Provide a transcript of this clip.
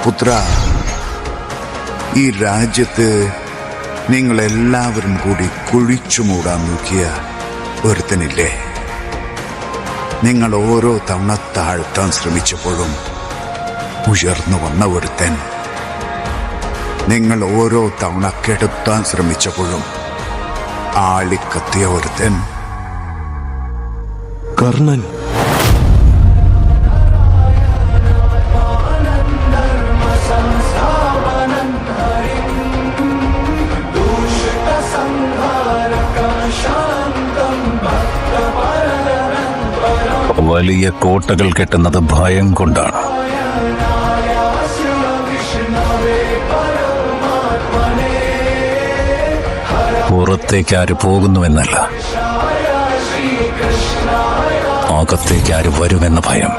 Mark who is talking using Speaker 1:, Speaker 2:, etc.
Speaker 1: പുത്ര, ഈ രാജ്യത്ത് നിങ്ങളെല്ലാവരും കൂടി കുഴിച്ചു മൂടാൻ നോക്കിയ ഒരുത്തനില്ലേ? നിങ്ങൾ ഓരോ തവണ താഴ്ത്താൻ ശ്രമിച്ചപ്പോഴും ഉയർന്നു വന്ന ഒരുത്തൻ, നിങ്ങൾ ഓരോ തവണ കെടുത്താൻ ശ്രമിച്ചപ്പോഴും ആളിക്കത്തിയ ഒരുത്തൻ,
Speaker 2: കർണൻ.
Speaker 3: വലിയ കോട്ടകൾ കെട്ടുന്നത് ഭയം കൊണ്ടാണ്. പുറത്തേക്ക് ആര് പോകുന്നുവെന്നല്ല, അകത്തേക്ക് ആര് വരുമെന്ന ഭയം.